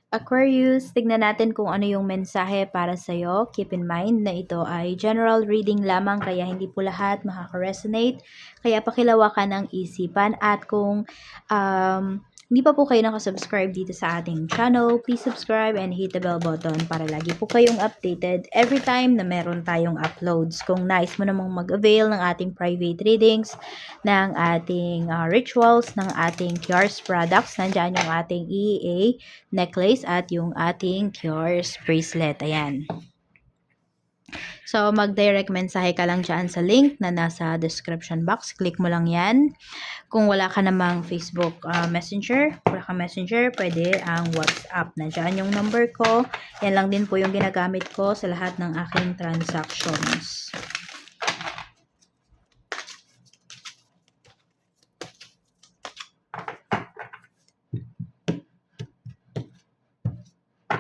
Aquarius, tignan natin kung ano yung mensahe para sa'yo. Keep in mind na ito ay general reading lamang kaya hindi po lahat makaka-resonate. Kaya pakilawakan ng isipan at kung hindi pa po kayo nakasubscribe dito sa ating channel, please subscribe and hit the bell button para lagi po kayong updated every time na meron tayong uploads. Kung nais mo namang mag-avail ng ating private readings, ng ating rituals, ng ating Cures products, nandyan yung ating EEA necklace at yung ating Cures bracelet. Ayan. So, mag-direct mensahe ka lang dyan sa link na nasa description box. Click mo lang yan. Kung wala ka namang Facebook Messenger, pwede ang WhatsApp. Nandiyan yung number ko. Yan lang din po yung ginagamit ko sa lahat ng aking transactions.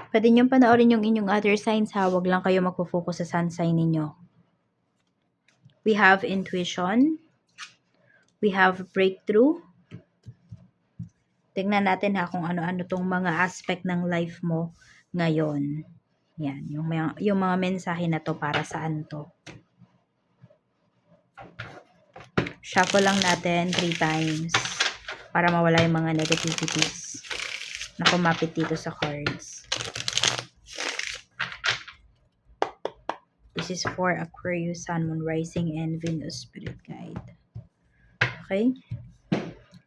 Pwede nyo panoorin yung inyong other signs ha. Huwag lang kayo magpo-focus sa sun sign ninyo. We have intuition. We have breakthrough. Tingnan natin ha kung ano-ano tong mga aspect ng life mo ngayon. Yan, yung mga mensahe na to para saan to. Shuffle lang natin 3 times para mawala yung mga negativities na kumapit dito sa cards. This is for Aquarius, Sun, Moon, Rising, and Venus Spirit Guide. Okay?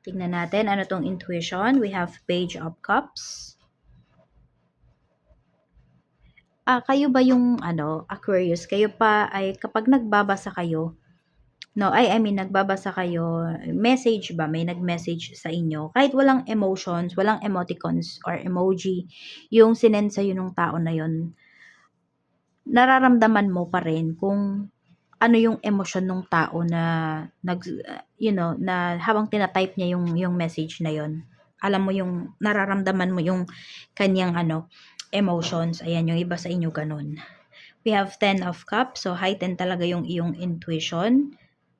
Tignan natin ano tong intuition. We have Page of Cups. Kayo ba yung Aquarius, kayo pa ay kapag nagbabasa kayo, nagbabasa kayo, message ba, may nag-message sa inyo, kahit walang emotions, walang emoticons or emoji, yung sinend sa'yo nung tao na yon, nararamdaman mo pa rin kung ano yung emosyon ng tao na na habang tina-type niya yung message na yon. Alam mo yung nararamdaman mo yung kanyang emotions. Ayan, yung iba sa inyo ganun. We have 10 of Cups, so heighten talaga yung iyong intuition.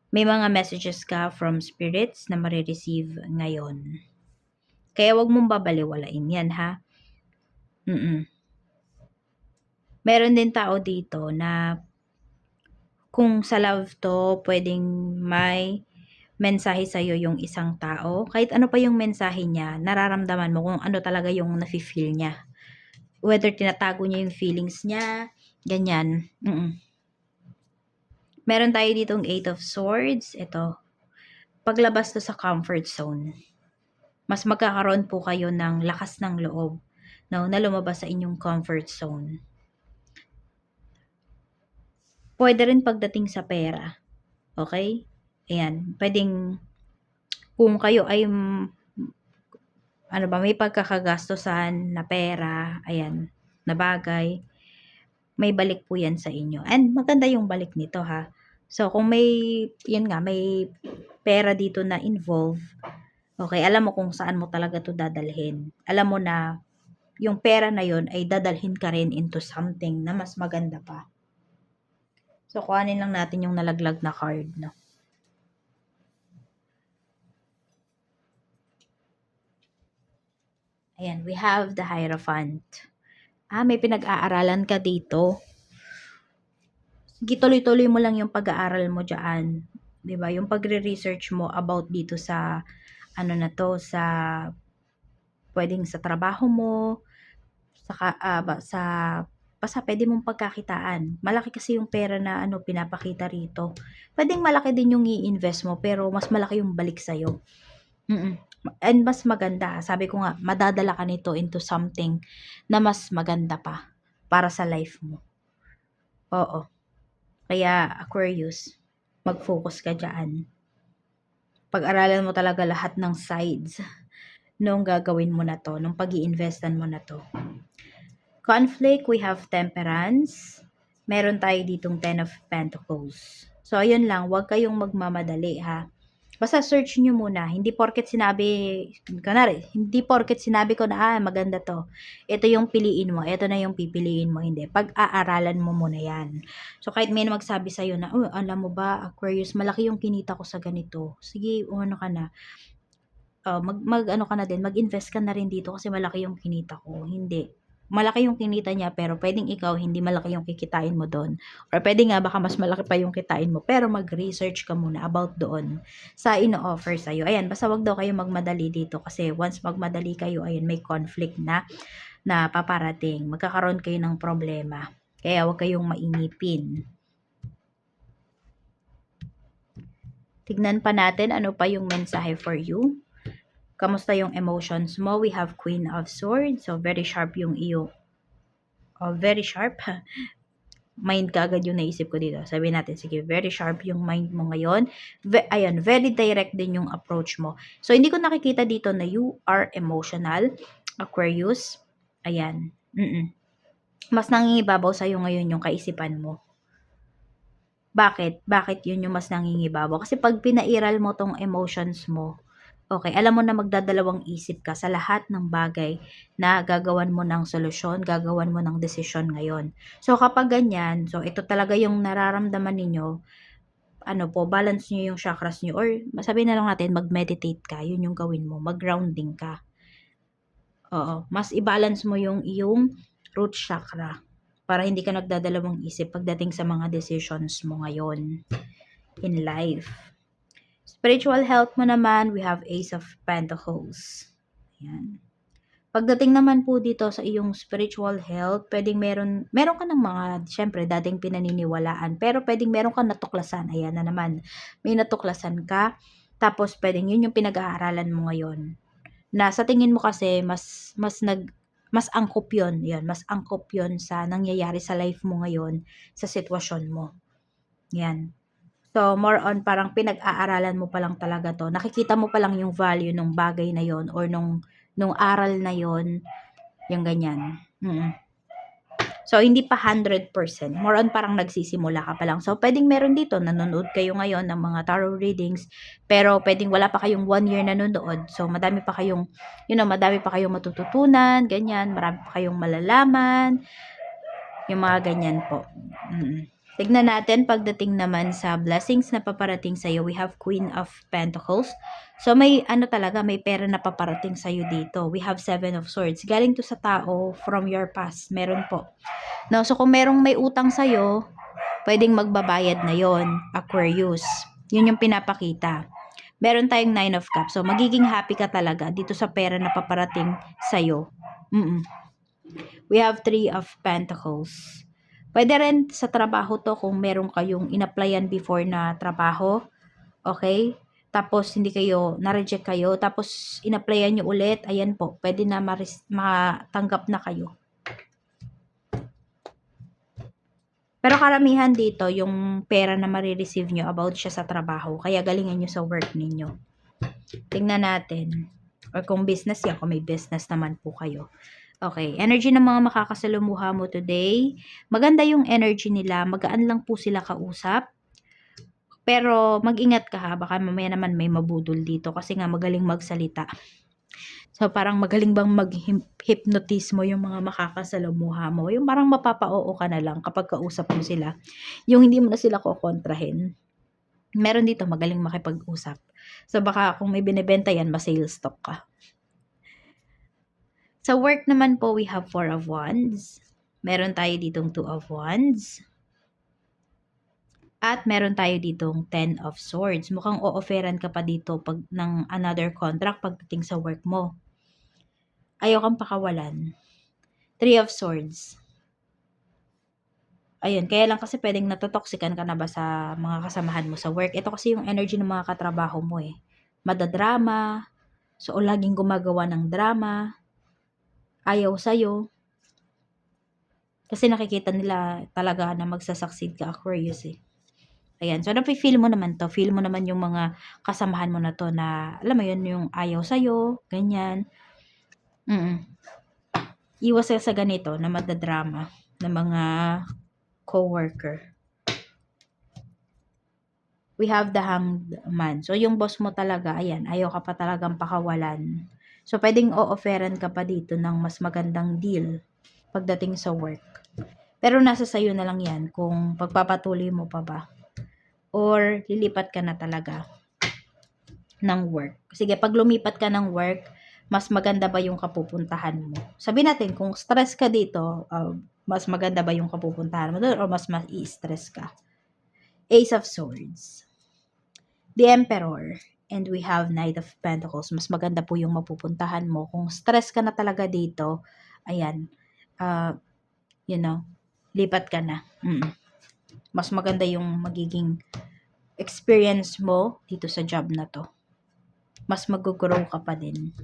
May mga messages ka from spirits na marireceive ngayon. Kaya wag mong babaliwalain yan, ha? Meron din tao dito na kung sa love to, pwedeng may mensahe sa'yo yung isang tao. Kahit ano pa yung mensahe niya, nararamdaman mo kung ano talaga yung nafe-feel niya. Whether tinatago niya yung feelings niya, ganyan. Meron tayo ditong 8 of Swords. Ito, paglabas to sa comfort zone. Mas magkakaroon po kayo ng lakas ng loob na lumabas sa inyong comfort zone. Pwede rin pagdating sa pera. Okay? Ayan, pwedeng kung kayo ay may pagkakagastusan na pera, ayan, na bagay, may balik po yan sa inyo. And maganda yung balik nito ha. So kung may pera dito na involve, okay, alam mo kung saan mo talaga to dadalhin. Alam mo na yung pera na yon ay dadalhin ka rin into something na mas maganda pa. So kuhanin lang natin yung nalaglag na card, no? Ayan, we have the Hierophant. May pinag-aaralan ka dito. Gituloy-tuloy mo lang yung pag-aaral mo diyan. 'Di ba? Yung pagre-research mo about dito sa sa pwedeng sa trabaho mo, basta pwede mong pagkakitaan. Malaki kasi yung pera na pinapakita rito. Pwedeng malaki din yung i-invest mo pero mas malaki yung balik sa'yo. And mas maganda, sabi ko nga, madadala ka nito into something na mas maganda pa para sa life mo. Oo. Kaya Aquarius, mag-focus ka dyan. Pag-aralan mo talaga lahat ng sides nung gagawin mo na to, nung pag-i-investan mo na to. Conflict, we have Temperance. Meron tayo ditong 10 of Pentacles. So, ayun lang, huwag kayong magmamadali ha. Basta search nyo muna. Hindi porket sinabi ko na maganda to. Ito yung piliin mo. Ito na yung pipiliin mo. Hindi. Pag-aaralan mo muna yan. So, kahit may magsabi sa'yo na, alam mo ba, Aquarius, malaki yung kinita ko sa ganito. Sige, ka na. ano ka na din, mag-invest ka na rin dito kasi malaki yung kinita ko. Hindi. Malaki yung kinita niya pero pwedeng ikaw hindi malaki yung kikitain mo doon. Or pwede nga baka mas malaki pa yung kitain mo pero mag-research ka muna about doon sa ino-offer sa'yo. Ayan, basta wag daw kayo magmadali dito kasi once magmadali kayo, ayun, may conflict na paparating. Magkakaroon kayo ng problema. Kaya wag kayong mainipin. Tignan pa natin ano pa yung mensahe for you. Kamusta yung emotions mo? We have Queen of Swords. So, very sharp yung iyo. Very sharp. Mind ka agad yung naisip ko dito. Sabihin natin, sige, very sharp yung mind mo ngayon. Ayan, very direct din yung approach mo. So, hindi ko nakikita dito na you are emotional, Aquarius. Ayan. Mas nangingibabaw sa'yo ngayon yung kaisipan mo. Bakit? Bakit yun yung mas nangingibabaw? Kasi pag pinairal mo tong emotions mo, okay, alam mo na magdadalawang isip ka sa lahat ng bagay na gagawan mo ng solusyon, gagawan mo ng desisyon ngayon. So, kapag ganyan, so ito talaga yung nararamdaman ninyo, ano po, balance nyo yung chakras nyo, or sabihin na lang natin, mag-meditate ka, yun yung gawin mo, mag-grounding ka. Oo, mas i-balance mo yung iyong root chakra para hindi ka nagdadalawang isip pagdating sa mga decisions mo ngayon in life. Spiritual health mo naman, we have Ace of Pentacles. Ayan. Pagdating naman po dito sa iyong spiritual health, pwedeng meron ka ng mga, syempre, dating pinaniniwalaan, pero pwedeng meron ka natuklasan. Ayan na naman, may natuklasan ka, tapos pwedeng yun yung pinag-aaralan mo ngayon. Na sa tingin mo kasi, mas angkop yun, mas angkop yun sa nangyayari sa life mo ngayon, sa sitwasyon mo. Yan. So, more on parang pinag-aaralan mo pa lang talaga to. Nakikita mo pa lang yung value ng bagay na yon or nung aral na yon, yung ganyan. So, hindi pa 100%. More on parang nagsisimula ka pa lang. So, pwedeng meron dito, nanonood kayo ngayon ng mga tarot readings, pero pwedeng wala pa kayong 1 year nanonood. So, madami pa kayong matututunan, ganyan, marami pa kayong malalaman, yung mga ganyan po. Tignan natin pagdating naman sa blessings na paparating sa iyo. We have Queen of Pentacles. So may may pera na paparating sa iyo dito. We have 7 of Swords. Galing to sa tao from your past. Meron po. No, so kung merong may utang sa iyo, pwedeng magbabayad na 'yon, Aquarius. 'Yun yung pinapakita. Meron tayong 9 of Cups. So magiging happy ka talaga dito sa pera na paparating sa iyo. We have 3 of Pentacles. Pwede rin sa trabaho to kung meron kayong in-applyan before na trabaho. Okay? Tapos hindi kayo, na-reject kayo. Tapos in-applyan nyo ulit. Ayan po. Pwede na matanggap na kayo. Pero karamihan dito, yung pera na marireceive nyo about siya sa trabaho. Kaya galingan nyo sa work ninyo. Tingnan natin. Or kung business yan, kung may business naman po kayo. Okay, energy ng mga makakasalumuha mo today. Maganda yung energy nila. Magaan lang po sila kausap. Pero mag-ingat ka ha. Baka mamaya naman may mabudol dito kasi nga magaling magsalita. So parang magaling bang mag-hypnotize mo yung mga makakasalumuha mo. Yung parang mapapa-oo ka na lang kapag kausap mo sila. Yung hindi mo na sila kokontrahin. Meron dito magaling makipag-usap. So baka kung may binibenta yan, ma-sales stock ka. Sa work naman po, we have 4 of Wands. Meron tayo ditong 2 of Wands. At meron tayo ditong 10 of Swords. Mukhang o-offeran ka pa dito ng another contract pagdating sa work mo. Ayaw kang pakawalan. 3 of Swords. Ayun, kaya lang kasi pwedeng natotoxican ka na ba sa mga kasamahan mo sa work. Ito kasi yung energy ng mga katrabaho mo eh. Madadrama. So, o laging gumagawa ng drama. Ayaw sa'yo. Kasi nakikita nila talaga na magsasucceed ka, Aquarius eh. Ayan. So, nafe-feel mo naman to. Feel mo naman yung mga kasamahan mo na to na, alam mo yun, yung ayaw sa'yo, ganyan. Iwas ka sa ganito na madadrama ng mga co-worker. We have the Hanged Man. So, yung boss mo talaga, ayan, ayaw ka pa talagang pakawalan. So, pwedeng o-offeran ka pa dito ng mas magandang deal pagdating sa work. Pero nasa sayo na lang yan kung pagpapatuloy mo pa ba. Or lilipat ka na talaga. ng work. Sige, pag lumipat ka ng work, mas maganda ba yung kapupuntahan mo? Sabi natin, kung stress ka dito, mas maganda ba yung kapupuntahan mo doon or mas i-stress ka? Ace of Swords, the Emperor, and we have Knight of Pentacles. Mas maganda po yung mapupuntahan mo. Kung stress ka na talaga dito, ayan, you know, lipat ka na. Mas maganda yung magiging experience mo dito sa job na to. Mas mag-grow ka pa din.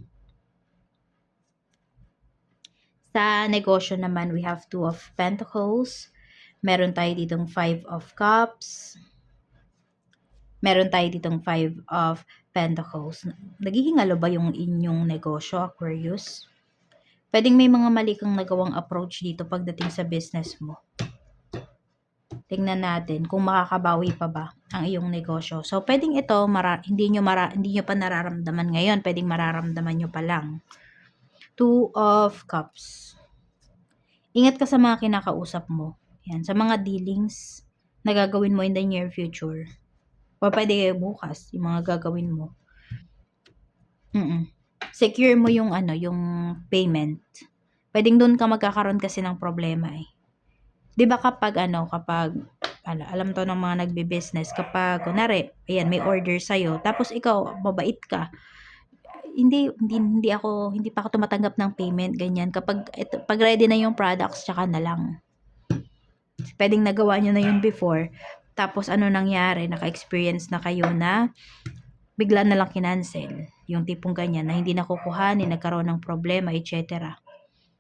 Sa negosyo naman, we have Two of Pentacles. Meron tayo ditong Five of Cups. Meron tayo ditong Five of Pentacles. Naghihingalo ba yung inyong negosyo, Aquarius? Pwedeng may mga mali kang nagawang approach dito pagdating sa business mo. Tingnan natin kung makakabawi pa ba ang iyong negosyo. So, pwedeng ito, hindi nyo pa nararamdaman ngayon. Pwedeng mararamdaman nyo pa lang. Two of Cups. Ingat ka sa mga kinakausap mo. Yan, sa mga dealings na gagawin mo in the near future. O pwede bukas, yung mga gagawin mo. Secure mo yung yung payment. Pwedeng doon ka magkakaroon kasi ng problema eh. 'Di ba kapag alam to ng mga nagbe-business, kapag kunwari, ayan, may order sa'yo, tapos ikaw, mabait ka, hindi pa ako tumatanggap ng payment, ganyan. Pag ready na yung products, tsaka na lang. Pwedeng nagawa nyo na yun before, tapos nangyari, naka-experience na kayo na bigla na lang kinancel. Yung tipong ganyan, na hindi nakukuhanin, nagkaroon ng problema, etc.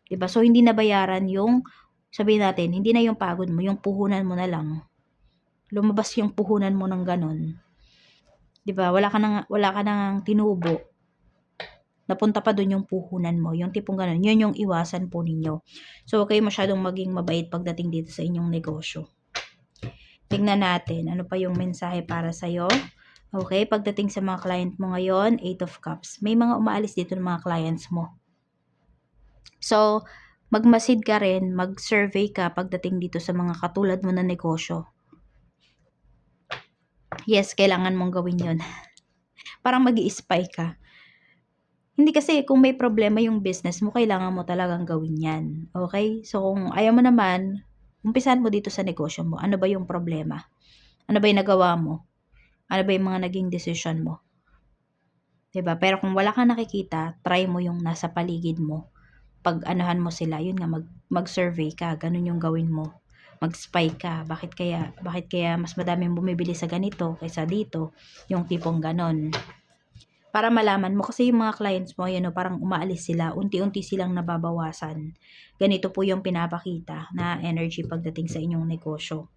Diba? So, hindi nabayaran yung, sabihin natin, hindi na yung pagod mo, yung puhunan mo na lang. Lumabas yung puhunan mo ng ganon. Diba? Wala ka nang tinubo. Napunta pa dun yung puhunan mo. Yung tipong ganon. Yun yung iwasan po ninyo. So, okay, masyadong maging mabait pagdating dito sa inyong negosyo. Tingnan natin. Ano pa yung mensahe para sa'yo? Okay, pagdating sa mga client mo ngayon, Eight of Cups. May mga umaalis dito ng mga clients mo. So, magmasid ka rin, mag-survey ka pagdating dito sa mga katulad mo na negosyo. Yes, kailangan mong gawin yun. Parang mag-i-spy ka. Hindi kasi kung may problema yung business mo, kailangan mo talagang gawin yan. Okay? So, kung ayaw mo naman, umpisahan mo dito sa negosyo mo. Ano ba yung problema? Ano ba yung nagawa mo? Ano ba yung mga naging decision mo? Diba? Pero kung wala kang nakikita, try mo yung nasa paligid mo. Pag anuhan mo sila, yun nga, mag-survey ka. Ganun yung gawin mo. Mag-spy ka. Bakit kaya mas madaming bumibili sa ganito kaysa dito? Yung tipong ganon. Para malaman mo, kasi yung mga clients mo, parang umaalis sila, unti-unti silang nababawasan. Ganito po yung pinapakita na energy pagdating sa inyong negosyo.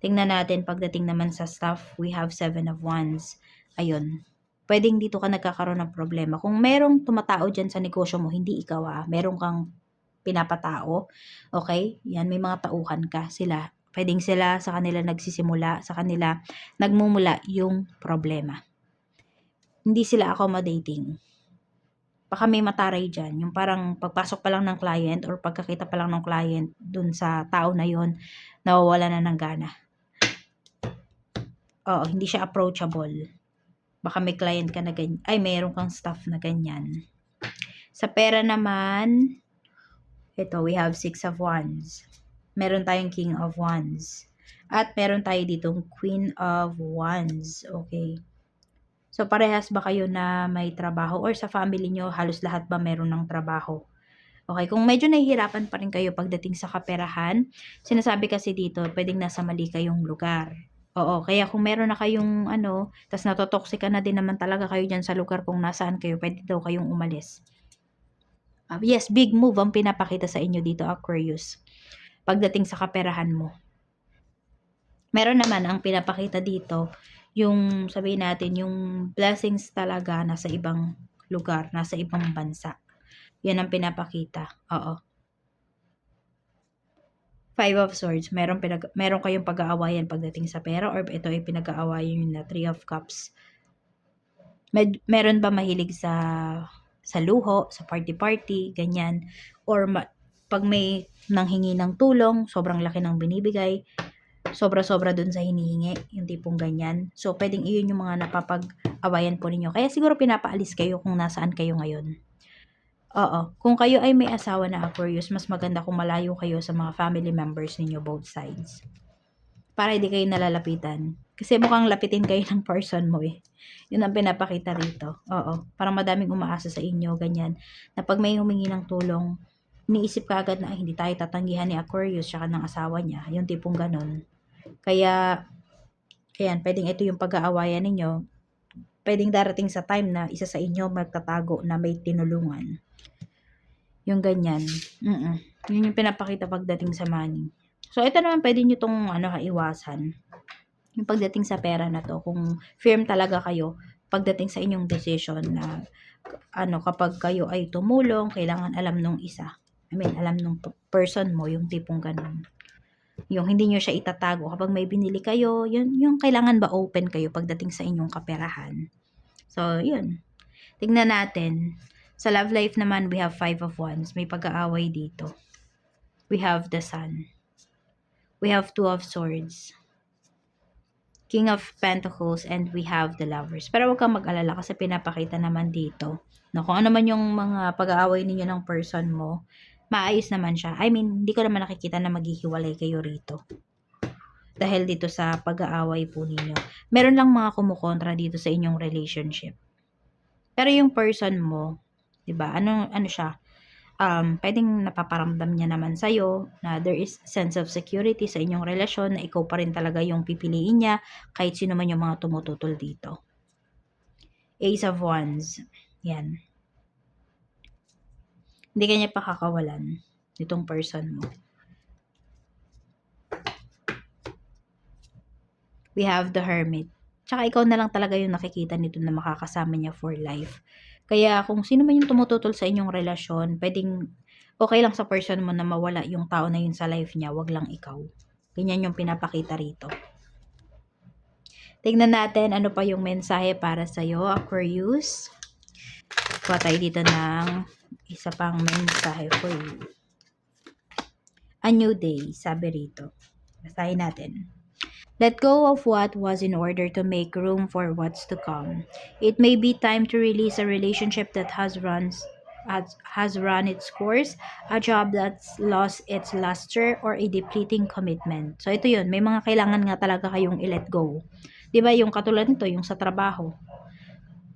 Tingnan natin, pagdating naman sa staff, we have 7 of Wands. Ayun. Pwedeng dito ka nagkakaroon ng problema. Kung merong tumatao dyan sa negosyo mo, hindi ikaw meron kang pinapatao. Okay? Yan, may mga tauhan ka. Pwedeng sila sa kanila nagsisimula, sa kanila nagmumula yung problema. Hindi sila accommodating. Baka may mataray dyan. Yung parang pagpasok pa lang ng client or pagkakita pa lang ng client dun sa tao na yon, nawawala na ng gana. Oo, hindi siya approachable. Baka may client ka na ganyan. Ay, mayroon kang staff na ganyan. Sa pera naman, ito, we have 6 of Wands. Meron tayong King of Wands. At meron tayo ditong Queen of Wands. Okay. So, parehas ba kayo na may trabaho? Or sa family nyo, halos lahat ba meron ng trabaho? Okay, kung medyo nahihirapan pa rin kayo pagdating sa kaperahan, sinasabi kasi dito, pwedeng nasa mali kayong lugar. Oo, kaya kung meron na kayong tas natotoxic na din naman talaga kayo dyan sa lugar kung nasaan kayo, pwede daw kayong umalis. Yes, big move ang pinapakita sa inyo dito, Aquarius. Pagdating sa kaperahan mo. Meron naman ang pinapakita dito, yung sabihin natin, yung blessings talaga nasa ibang lugar, nasa ibang bansa. Yan ang pinapakita. Oo. 5 of Swords, meron kayong pag-aawayan pagdating sa pera, or ito ay pinag-aawayan yung na 3 of Cups. Meron ba mahilig sa luho, sa party-party, ganyan, or pag may nanghingi ng tulong, sobrang laki ng binibigay, sobra-sobra dun sa hinihingi, yung tipong ganyan. So, pwedeng iyon yung mga napapag-awayan po ninyo. Kaya siguro pinapaalis kayo kung nasaan kayo ngayon. Oo, kung kayo ay may asawa na Aquarius, mas maganda kung malayo kayo sa mga family members ninyo both sides. Para hindi kayo nalalapitan. Kasi mukhang lapitin kayo ng person mo eh. Yun ang pinapakita rito. Oo, parang madaming umaasa sa inyo, ganyan. Na pag may humingi ng tulong, iniisip ka agad na ay, hindi tayo tatanggihan ni Aquarius tsaka ng asawa niya. Yung tipong ganun. Kaya, ayan, pwedeng ito yung pag-aawayan ninyo. Pwedeng darating sa time na isa sa inyo magtatago na may tinulungan. Yung ganyan. Yun yung pinapakita pagdating sa money. So, ito naman pwede nyo itong iwasan. Yung pagdating sa pera na to, kung firm talaga kayo, pagdating sa inyong decision na kapag kayo ay tumulong, kailangan alam nung isa. Alam nung person mo, yung tipong ganun. Yung hindi nyo siya itatago. Kapag may binili kayo, yung kailangan ba open kayo pagdating sa inyong kaperahan. So, yun. Tignan natin. Sa love life naman, we have 5 of Wands. May pag-aaway dito. We have the Sun. We have 2 of Swords. King of Pentacles, and we have the Lovers. Pero huwag kang mag-alala kasi pinapakita naman dito na kung ano man yung mga pag-aaway ninyo ng person mo, maayos naman siya. Hindi ko naman nakikita na maghihiwalay kayo rito. Dahil dito sa pag-aaway po ninyo. Meron lang mga kumukontra dito sa inyong relationship. Pero yung person mo, 'di ba? Ano siya? Pwedeng napaparamdam niya naman sa'yo na there is sense of security sa inyong relasyon, na ikaw pa rin talaga yung pipiliin niya kahit sino man yung mga tumututol dito. Ace of Wands. Yan. Hindi ka niya pakakawalan itong person mo. We have the Hermit. Tsaka ikaw na lang talaga yung nakikita nito na makakasama niya for life. Kaya kung sino man yung tumututol sa inyong relasyon, pwedeng okay lang sa person mo na mawala yung tao na yun sa life niya, wag lang ikaw. Ganyan yung pinapakita rito. Tignan natin ano pa yung mensahe para sa'yo, Aquarius. Kuha tayo dito ng isa pang mensahe for you. A new day, sabi rito. Basahin natin. Let go of what was in order to make room for what's to come. It may be time to release a relationship that has run its course, a job that's lost its luster, or a depleting commitment. So ito yun, may mga kailangan nga talaga kayong i-let go. 'Di ba yung katulad nito, yung sa trabaho.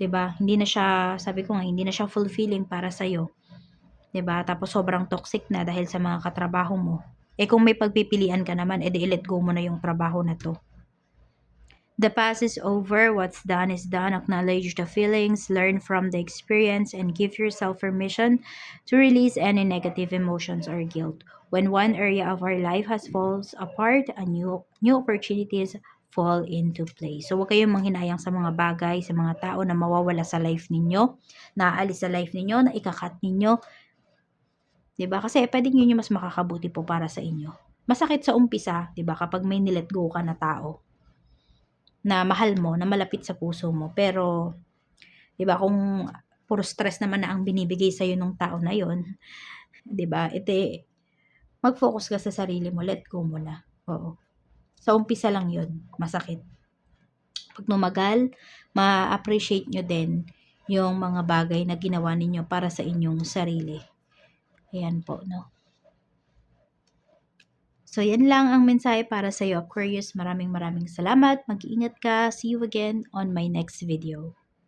'Di ba? Hindi na siya, sabi ko nga, hindi na siya fulfilling para sa iyo. 'Di ba? Tapos sobrang toxic na dahil sa mga katrabaho mo. Kung may pagpipilian ka naman, edi i-let go mo na yung trabaho na to. The past is over, what's done is done. Acknowledge the feelings, learn from the experience, and give yourself permission to release any negative emotions or guilt. When one area of our life has falls apart, a new opportunities fall into place. So, huwag kayong manghinayang sa mga bagay, sa mga tao na mawawala sa life ninyo, na aalis sa life ninyo, na ikakat ninyo. 'Di ba? Kasi pwedeng yun yung mas makakabuti po para sa inyo. Masakit sa umpisa, 'di ba, kapag may nilet go ka na tao na mahal mo, na malapit sa puso mo. Pero 'di ba, kung puro stress naman na ang binibigay sa iyo nung tao na 'yon, 'di ba? Mag-focus ka sa sarili mo, let go mo na. Oo. Sa umpisa lang 'yon, masakit. Pag tumagal, ma-appreciate nyo din yung mga bagay na ginawa ninyo para sa inyong sarili. Ayan po, no? So, yan lang ang mensahe para sa iyo, Aquarius. Maraming salamat. Mag-iingat ka. See you again on my next video.